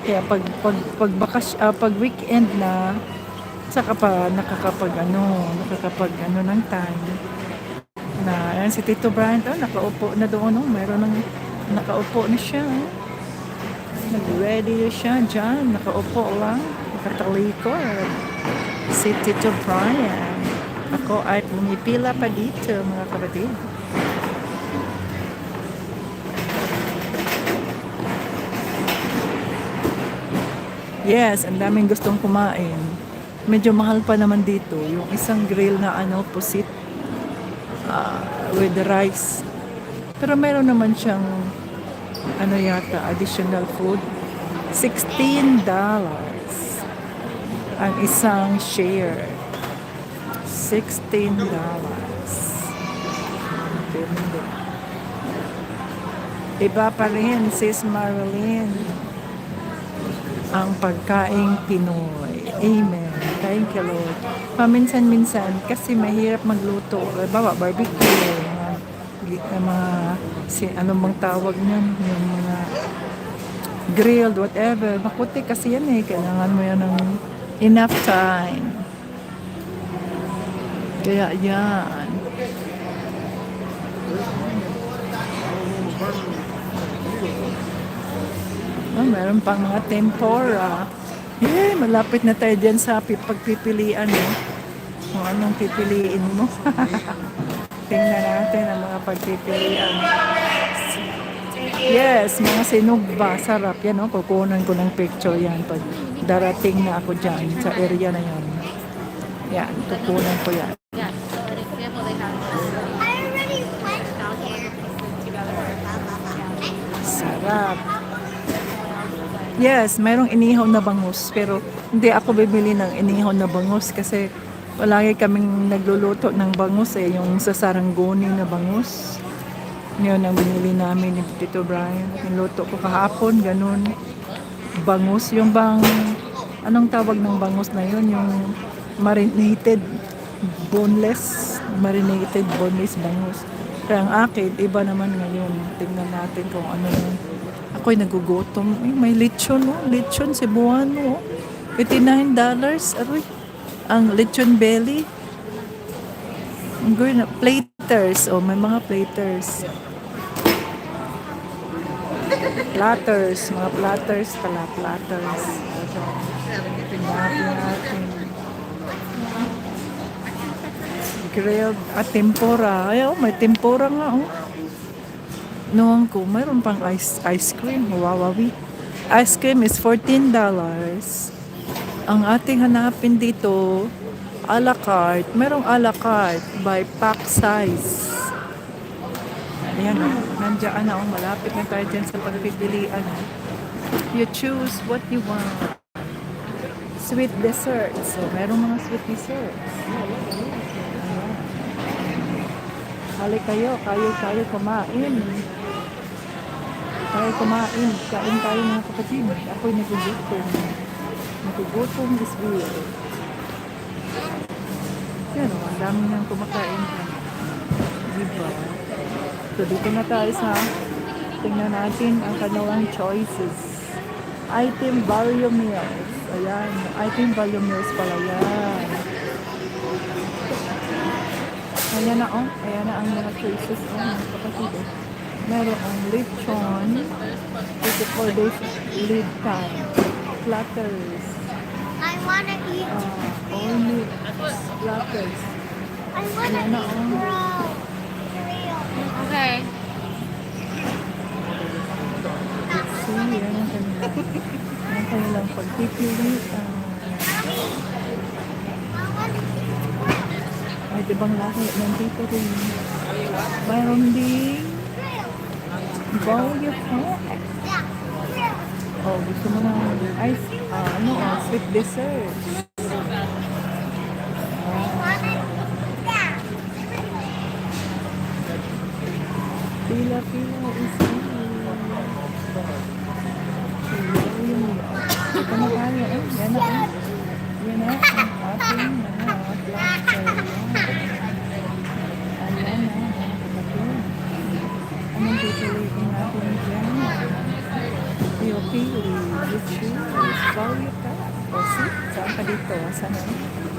Kaya pag weekend na, saka pa nakakapag ano ng time. Na, ayan si Tito Brian, oh, nakaupo na doon, oh, meron ng, nakaupo na siya, oh. Nag-ready na siya dyan, nakaupo lang, nakatalikod. Si Tito Brian. Ako ay pumipila pa dito, mga kapatid. Yes, ang daming gustong kumain. Medyo mahal pa naman dito. Yung isang grill na ano, pusit with rice. Pero meron naman siyang ano yata, additional food. $16 ang isang share. $16. Depende. Iba pa rin, sis Marilyn, ang pagkaing Pinoy. Amen. Thank you, Lord. Paminsan-minsan, kasi mahirap magluto. Bawa, barbecue, ano bang tawag niyan? Yung mga grilled, whatever. Makuti kasi yan eh. Kailangan mo yan ng enough time. Kaya yan. Oh, meron pang mga tempura. Yeah, malapit na tayo dyan sa pagpipilian. Eh. Kung anong pipiliin mo. Tingnan natin ang mga pagpipilian. Yes, mga sinugba. Sarap yan. Oh. Kukunan ko ng picture yan pag darating na ako dyan sa area na yan. Yan, kukunan ko yan. Sarap. Yes, mayroong inihaw na bangus. Pero hindi ako bibili ng inihaw na bangus kasi palagi kaming nagluluto ng bangus eh. Yung sa Sarangoni na bangus. Yun ang binili namin ni Tito Brian. Niluto ko kahapon, ganun. Bangus. Yung bang, anong tawag ng bangus na yun? Yung marinated boneless bangus. Kaya ang akin, iba naman ngayon. Tingnan natin kung ano yun. Ako'y nagugutom. Ay, may lechon, oh. Lechon Cebuano, oh. $89. Aroy. Ang lechon belly. Ang good na. Platers. Oh, may mga platers. Platters. Mga platters pala. Platters. Natin. Grilled at tempura. Ay, oh, may tempura nga, oh. Noong ko, mayroon pang ice cream. Wawawi. Ice cream is $14. Ang ating hanapin dito, a la carte. Merong a la carte by pack size. Ayan, nandiyan na. Malapit na tayo dyan sa pagpipilian. You choose what you want. Sweet desserts. So, merong mga sweet desserts. Hali kayo kumain. Tayo kumain. Kain tayo mga kapatid. Ako'y nagugutom. Nagugutom is weird. Yan o, ang dami nang kumakain. Diba? So, dito na tayo sa tingnan natin ang kanilang choices. Item value meals. Ayan. Item value meals pala yan. Ayan na, oh. Ayan na ang mga choices, oh, mga kapatid, oh. Meron ang lechon, 24 days lead time, platters, I wanna eat all meat, platters. I wanna Ayan na, eat oh. cereal. Okay. Let's see, yan ang kanilang pagpipili. Ay, dibang lahi, nandito rin. Mayroon din volume pack. Oh, gusto mo na ice, sweet dessert. Pila is here. Ito na tayo, eh. Yan na, eh. Yan na, ang ating mga platter. Ayan na, mga kapatid. Anong pipiliin natin dyan? You choose. Nagpawid ka. O, see? Saan ka dito? Saan na?